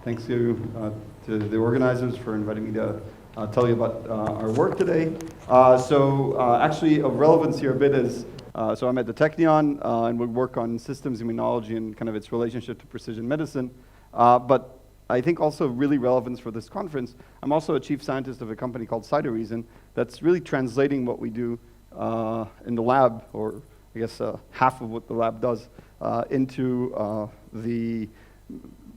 Thanks to the organizers for inviting me to tell you about our work today. Actually, of relevance here a bit is, so I'm at the Technion, and we work on systems immunology and kind of its relationship to precision medicine. But I think also really relevance for this conference, I'm also a chief scientist of a company called Cytoreason that's really translating what we do in the lab, or I guess half of what the lab does, into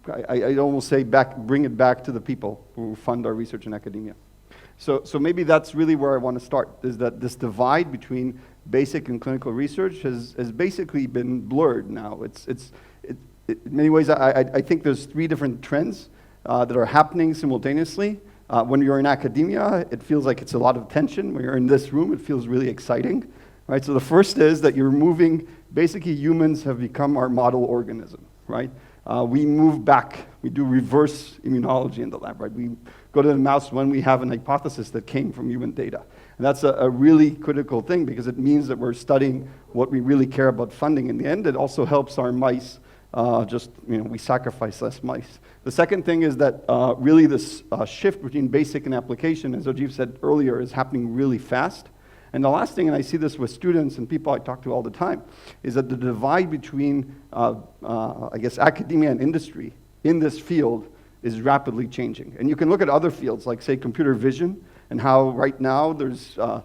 I almost say bring it back to the people who fund our research in academia. So maybe that's really where I want to start, is that this divide between basic and clinical research has basically been blurred now. In many ways, I think there's three different trends that are happening simultaneously. When you're in academia, it feels like it's a lot of tension. When you're in this room, it feels really exciting, right? So the first is that you're moving, basically humans have become our model organism, right? We move back, we do reverse immunology in the lab, right? We go to the mouse when we have an hypothesis that came from human data. And that's a really critical thing because it means that we're studying what we really care about funding. In the end, it also helps our mice, we sacrifice less mice. The second thing is that really this shift between basic and application, as Ojeev said earlier, is happening really fast. And the last thing, and I see this with students and people I talk to all the time, is that the divide between, academia and industry in this field is rapidly changing. And you can look at other fields, like, say, computer vision, and how right now there's a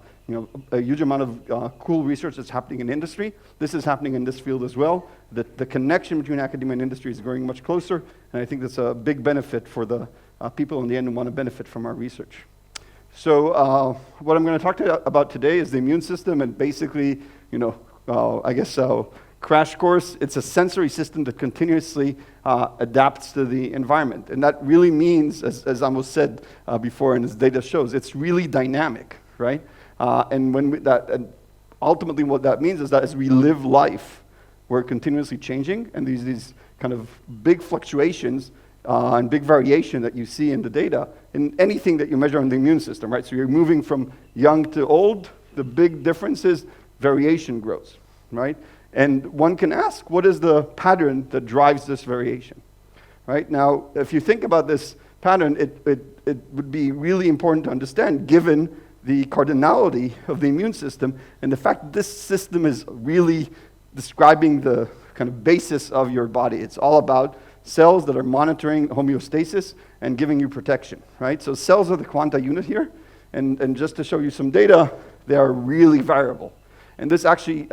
huge amount of cool research that's happening in industry. This is happening in this field as well. The connection between academia and industry is growing much closer, and I think that's a big benefit for the people in the end who want to benefit from our research. So what I'm going to talk about today is the immune system, and basically, crash course. It's a sensory system that continuously adapts to the environment, and that really means, as Amos said before, and as data shows, it's really dynamic, right? And ultimately, what that means is that as we live life, we're continuously changing, and these kind of big fluctuations and big variation that you see in the data in anything that you measure in the immune system, right? So you're moving from young to old. The big difference is variation grows, right? And one can ask, what is the pattern that drives this variation, right? Now, if you think about this pattern, it would be really important to understand, given the cardinality of the immune system and the fact that this system is really describing the kind of basis of your body. It's all about cells that are monitoring homeostasis and giving you protection, right? So cells are the quanta unit here, and just to show you some data, they are really variable. And this actually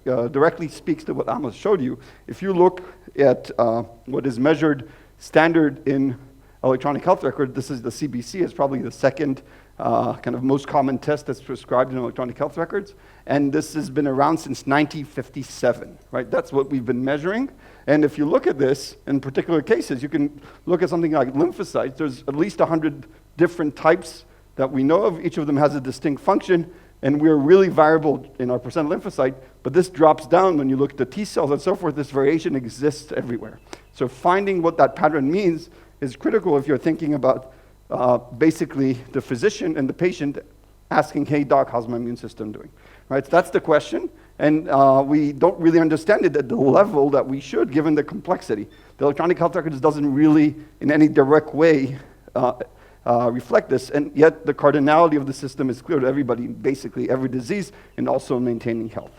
directly speaks to what Amos showed you. If you look at what is measured standard in electronic health record, this is the CBC. It's probably the second kind of most common test that's prescribed in electronic health records. And this has been around since 1957, right? That's what we've been measuring. And if you look at this, in particular cases, you can look at something like lymphocytes. There's at least 100 different types that we know of. Each of them has a distinct function. And we're really variable in our percent lymphocyte, but this drops down when you look at the T cells and so forth. This variation exists everywhere. So finding what that pattern means is critical if you're thinking about basically the physician and the patient asking, hey doc, how's my immune system doing? Right? So that's the question, and we don't really understand it at the level that we should, given the complexity. The electronic health records doesn't really, in any direct way, reflect this, and yet the cardinality of the system is clear to everybody, basically every disease, and also maintaining health.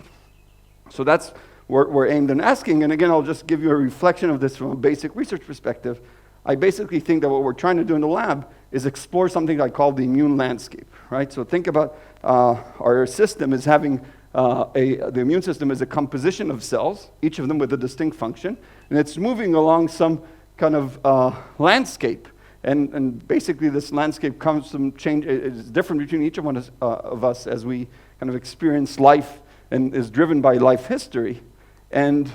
So that's what we're aimed at asking, and again, I'll just give you a reflection of this from a basic research perspective. I basically think that what we're trying to do in the lab is explore something I call the immune landscape, right? So think about our system as having, the immune system is a composition of cells, each of them with a distinct function, and it's moving along some kind of landscape. And basically, this landscape comes from change. It's different between each one of us as we kind of experience life and is driven by life history. And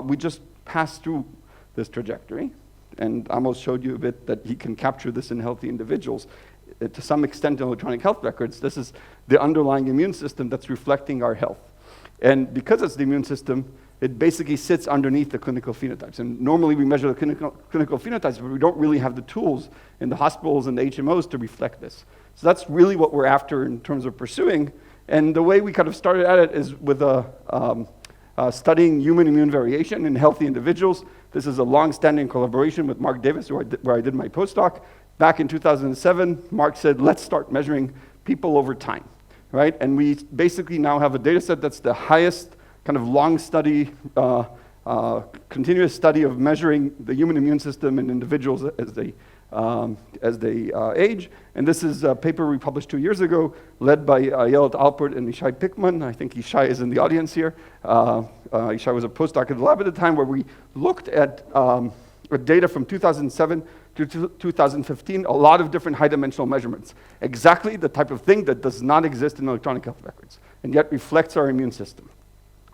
we just pass through this trajectory. And Amos showed you a bit that he can capture this in healthy individuals. To some extent in electronic health records, this is the underlying immune system that's reflecting our health. And because it's the immune system, it basically sits underneath the clinical phenotypes. And normally we measure the clinical phenotypes, but we don't really have the tools in the hospitals and the HMOs to reflect this. So that's really what we're after in terms of pursuing. And the way we kind of started at it is with studying human immune variation in healthy individuals. This is a long-standing collaboration with Mark Davis, where I did my postdoc. Back in 2007, Mark said, let's start measuring people over time, right? And we basically now have a data set that's the highest kind of long study, continuous study of measuring the human immune system in individuals as they age. And this is a paper we published 2 years ago, led by Ayelet Alpert and Shai Pickman. I think Shai is in the audience here. Shai was a postdoc at the lab at the time, where we looked at data from 2007 to 2015, a lot of different high-dimensional measurements. Exactly the type of thing that does not exist in electronic health records, and yet reflects our immune system.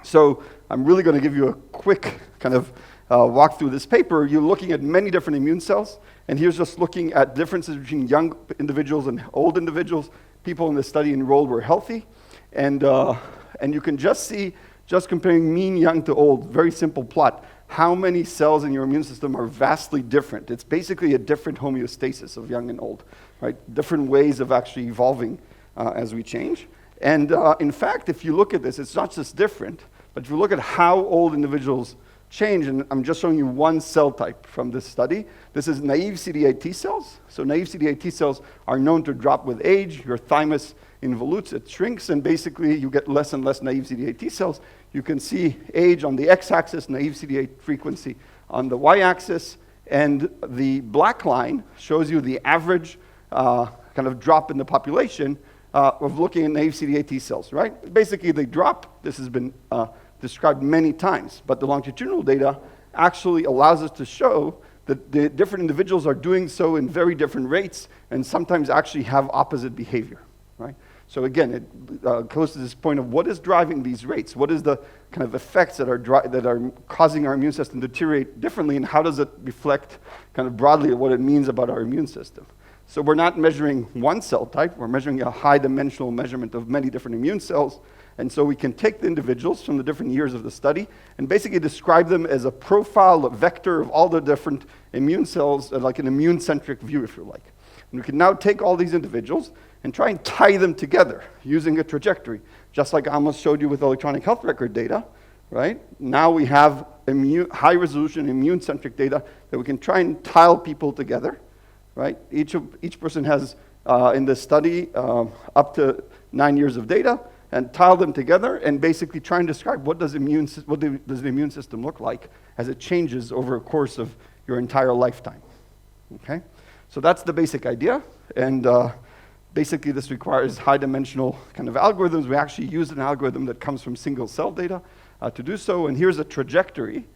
So I'm really going to give you a quick kind of walk through this paper. You're looking at many different immune cells, and here's just looking at differences between young individuals and old individuals. People in the study enrolled were healthy, and you can just see, just comparing mean young to old, very simple plot, how many cells in your immune system are vastly different. It's basically a different homeostasis of young and old, right? Different ways of actually evolving as we change. And in fact, if you look at this, it's not just different, but if you look at how old individuals change, and I'm just showing you one cell type from this study. This is naive CD8 T cells. So naive CD8 T cells are known to drop with age. Your thymus involutes, it shrinks, and basically you get less and less naive CD8 T cells. You can see age on the x-axis, naive CD8 frequency on the y-axis, and the black line shows you the average kind of drop in the population of looking at naive CD8 T cells, right? Basically, they drop. This has been described many times, but the longitudinal data actually allows us to show that the different individuals are doing so in very different rates, and sometimes actually have opposite behavior, right? So again, it goes to this point of what is driving these rates? What is the kind of effects that are causing our immune system to deteriorate differently, and how does it reflect kind of broadly what it means about our immune system? So we're not measuring one cell type, we're measuring a high-dimensional measurement of many different immune cells, and so we can take the individuals from the different years of the study and basically describe them as a profile, a vector of all the different immune cells, like an immune-centric view, if you like. And we can now take all these individuals and try and tie them together using a trajectory, just like I almost showed you with electronic health record data, right? Now we have high-resolution, immune-centric data that we can try and tile people together, right? Each person has, in this study, up to 9 years of data, and tile them together and basically try and describe what does the immune system look like as it changes over a course of your entire lifetime, okay? So that's the basic idea, and basically this requires high-dimensional kind of algorithms. We actually use an algorithm that comes from single-cell data to do so, and here's a trajectory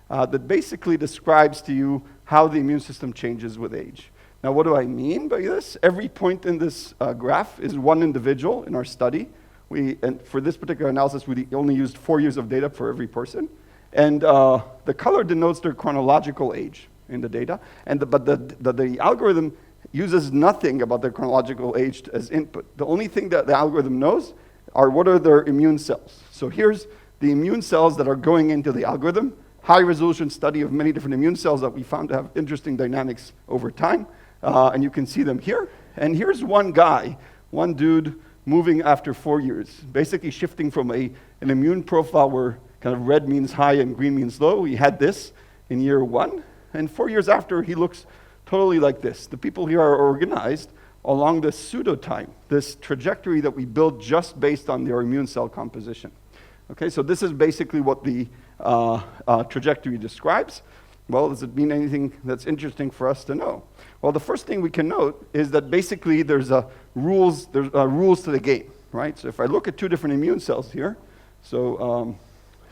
that basically describes to you how the immune system changes with age. Now, what do I mean by this? Every point in this graph is one individual in our study. And for this particular analysis, we only used 4 years of data for every person. And the color denotes their chronological age in the data. But the algorithm uses nothing about their chronological age as input. The only thing that the algorithm knows are what are their immune cells. So here's the immune cells that are going into the algorithm. High-resolution study of many different immune cells that we found to have interesting dynamics over time. And you can see them here. And here's one guy, one dude, moving after 4 years, basically shifting from an immune profile where kind of red means high and green means low. He had this in year 1, and 4 years after, he looks totally like this. The people here are organized along this pseudo-time, this trajectory that we build just based on their immune cell composition. Okay, so this is basically what the trajectory describes. Well, does it mean anything that's interesting for us to know? Well, the first thing we can note is that basically there's rules to the game, right? So if I look at two different immune cells here, so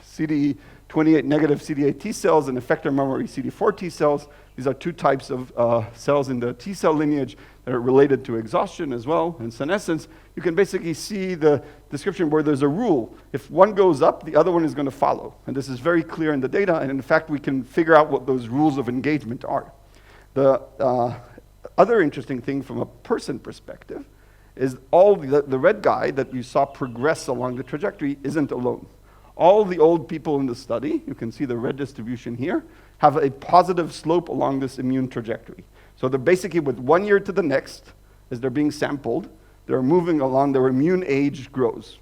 CD28 negative CD8 T cells and effector memory CD4 T cells, these are two types of cells in the T cell lineage that are related to exhaustion as well, and senescence. You can basically see the description where there's a rule. If one goes up, the other one is going to follow. And this is very clear in the data, and in fact, we can figure out what those rules of engagement are. The other interesting thing from a person perspective is all the red guy that you saw progress along the trajectory isn't alone. All the old people in the study, you can see the red distribution here, have a positive slope along this immune trajectory. So they're basically with 1 year to the next, as they're being sampled, they're moving along, their immune age grows,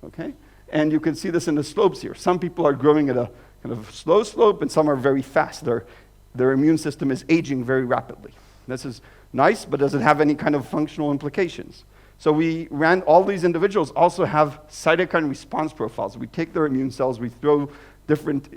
okay? And you can see this in the slopes here. Some people are growing at a kind of slow slope, and some are very fast. Their immune system is aging very rapidly. This is nice, but does it have any kind of functional implications? So we ran all these individuals also have cytokine response profiles. We take their immune cells, we throw different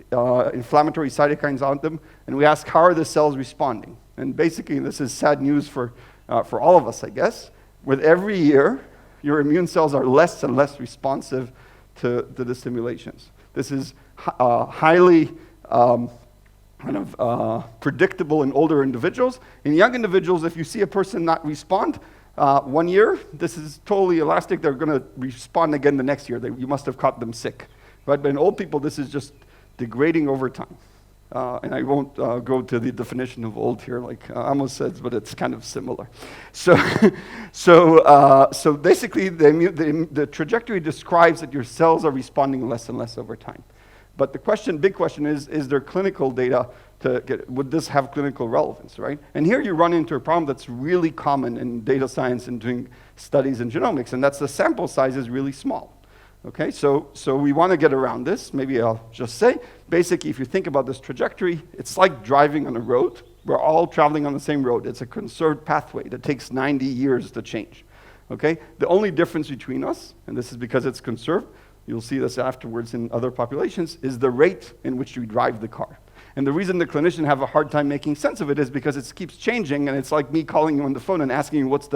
inflammatory cytokines on them, and we ask, how are the cells responding? And basically, this is sad news for all of us, I guess. With every year, your immune cells are less and less responsive to the stimulations. This is highly predictable in older individuals. In young individuals, if you see a person not respond 1 year, this is totally elastic. They're going to respond again the next year. You must have caught them sick. But in old people, this is just degrading over time. And I won't go to the definition of old here, like Amos says, but it's kind of similar. So basically, the trajectory describes that your cells are responding less and less over time. But the big question is there clinical data would this have clinical relevance, right? And here you run into a problem that's really common in data science and doing studies in genomics, and that's the sample size is really small. Okay, so we want to get around this. Maybe I'll just say, basically, if you think about this trajectory, it's like driving on a road. We're all traveling on the same road. It's a conserved pathway that takes 90 years to change. Okay, the only difference between us, and this is because it's conserved, you'll see this afterwards in other populations, is the rate in which you drive the car. And the reason the clinician have a hard time making sense of it is because it keeps changing, and it's like me calling you on the phone and asking you what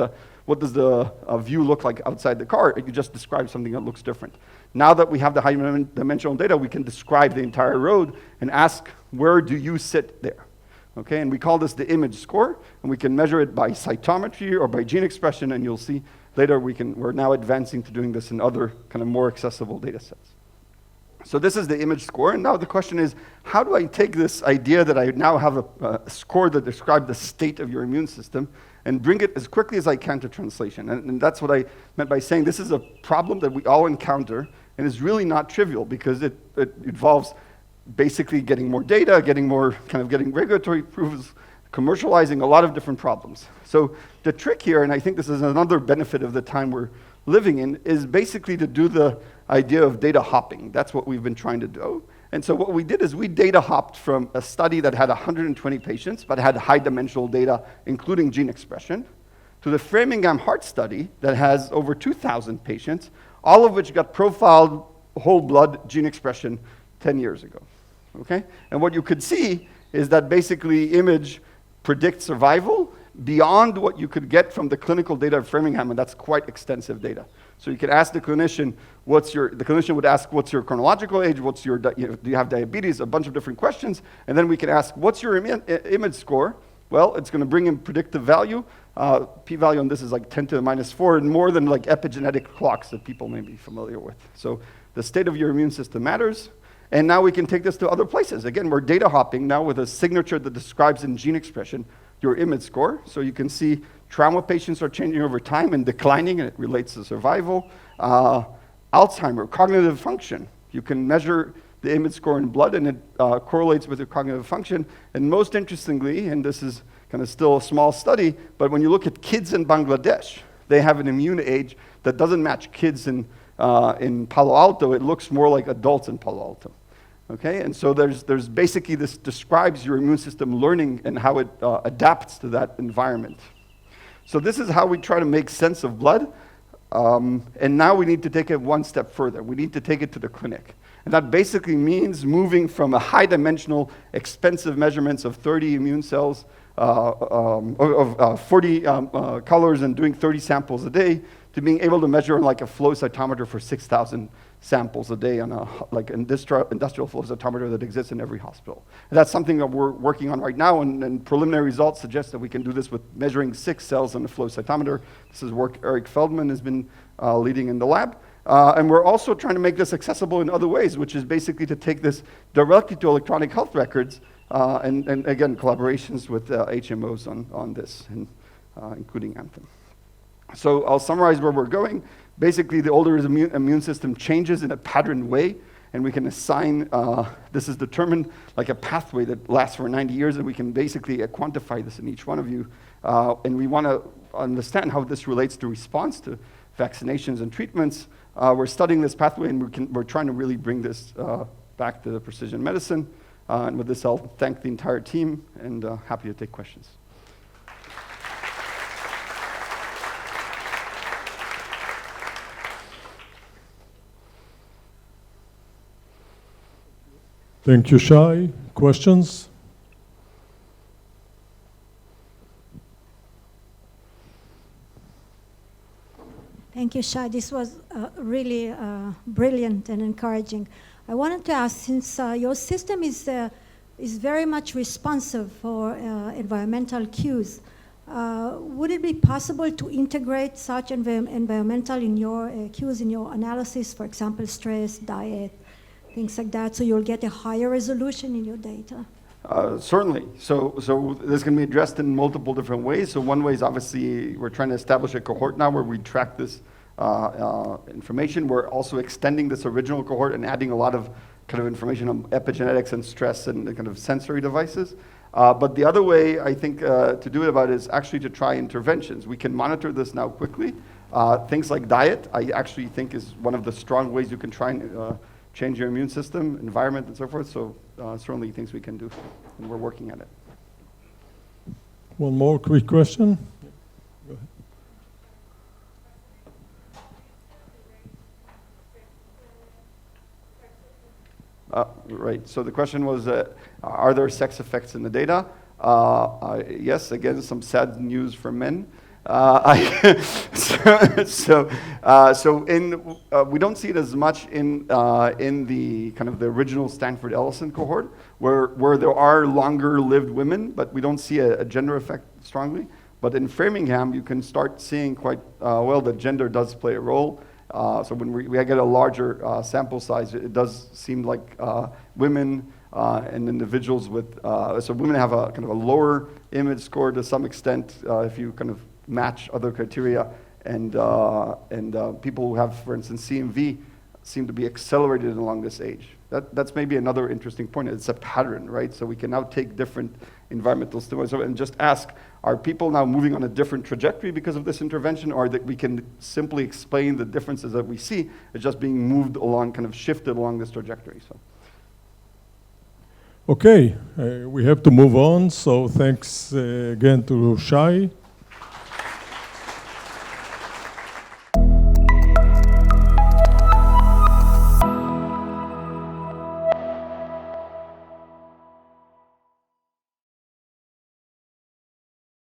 does the view look like outside the car. You just describe something that looks different. Now that we have the high-dimensional data, we can describe the entire road and ask, where do you sit there? Okay, and we call this the image score, and we can measure it by cytometry or by gene expression, and you'll see later we're now advancing to doing this in other kind of more accessible data sets. So this is the image score, and now the question is, how do I take this idea that I now have a score that describes the state of your immune system and bring it as quickly as I can to translation? And that's what I meant by saying this is a problem that we all encounter, and is really not trivial because it involves basically getting more data, getting regulatory approvals, commercializing a lot of different problems. So the trick here, and I think this is another benefit of the time we're living in, is basically to do the idea of data hopping. That's what we've been trying to do. And so what we did is we data hopped from a study that had 120 patients, but had high-dimensional data, including gene expression, to the Framingham Heart Study that has over 2,000 patients, all of which got profiled whole blood gene expression 10 years ago. Okay? And what you could see is that basically image predicts survival beyond what you could get from the clinical data of Framingham, and that's quite extensive data. So you could ask the clinician, the clinician would ask, what's your chronological age, do you have diabetes, a bunch of different questions, and then we can ask, what's your image score? Well, it's going to bring in predictive value. P-value on this is like 10 to the minus 4, and more than like epigenetic clocks that people may be familiar with. So the state of your immune system matters, and now we can take this to other places. Again, we're data hopping now with a signature that describes in gene expression your image score. So you can see trauma patients are changing over time and declining, and it relates to survival. Alzheimer, cognitive function. You can measure the image score in blood, and it correlates with your cognitive function. And most interestingly, and this is kind of still a small study, but when you look at kids in Bangladesh, they have an immune age that doesn't match kids in Palo Alto. It looks more like adults in Palo Alto. Okay, and so there's basically this describes your immune system learning and how it adapts to that environment. So this is how we try to make sense of blood, and now we need to take it one step further. We need to take it to the clinic. And that basically means moving from a high-dimensional, expensive measurements of 30 immune cells, of 40 colors and doing 30 samples a day, to being able to measure on like a flow cytometer for 6,000 samples a day on like an industrial flow cytometer that exists in every hospital. And that's something that we're working on right now, and preliminary results suggest that we can do this with measuring 6 cells on the flow cytometer. This is work Eric Feldman has been leading in the lab. And we're also trying to make this accessible in other ways, which is basically to take this directly to electronic health records, and again, collaborations with HMOs on this, and, including Anthem. So I'll summarize where we're going. Basically, the older immune system changes in a patterned way, and we can assign, this is determined like a pathway that lasts for 90 years, and we can basically quantify this in each one of you. And we want to understand how this relates to response to vaccinations and treatments. We're studying this pathway, and we're trying to really bring this back to the precision medicine. And with this, I'll thank the entire team and happy to take questions. Thank you, Shai. Questions? Thank you, Shai. This was really brilliant and encouraging. I wanted to ask, since your system is very much responsive for environmental cues, would it be possible to integrate such environmental in your cues in your analysis, for example, stress, diet, things like that, so you'll get a higher resolution in your data? Certainly. So this can be addressed in multiple different ways. So one way is obviously we're trying to establish a cohort now where we track this information. We're also extending this original cohort and adding a lot of kind of information on epigenetics and stress and the kind of sensory devices. But the other way I think to do it about is actually to try interventions. We can monitor this now quickly. Things like diet, I actually think is one of the strong ways you can try and change your immune system, environment, and so forth. So certainly things we can do, and we're working at it. One more quick question. Go ahead. Right, so the question was, are there sex effects in the data? Yes, again, some sad news for men. We don't see it as much in the kind of the original Stanford Ellison cohort, where there are longer lived women, but we don't see a gender effect strongly. But in Framingham, you can start seeing quite well that gender does play a role. So when we get a larger sample size, it does seem like women and individuals with, so women have a kind of a lower image score to some extent if you kind of match other criteria, and people who have, for instance, CMV seem to be accelerated along this age. That's maybe another interesting point. It's a pattern, right? So we can now take different environmental stimuli and just ask, are people now moving on a different trajectory because of this intervention, or that we can simply explain the differences that we see as just being moved along, kind of shifted along this trajectory. So. Okay, we have to move on. So thanks again to Shai.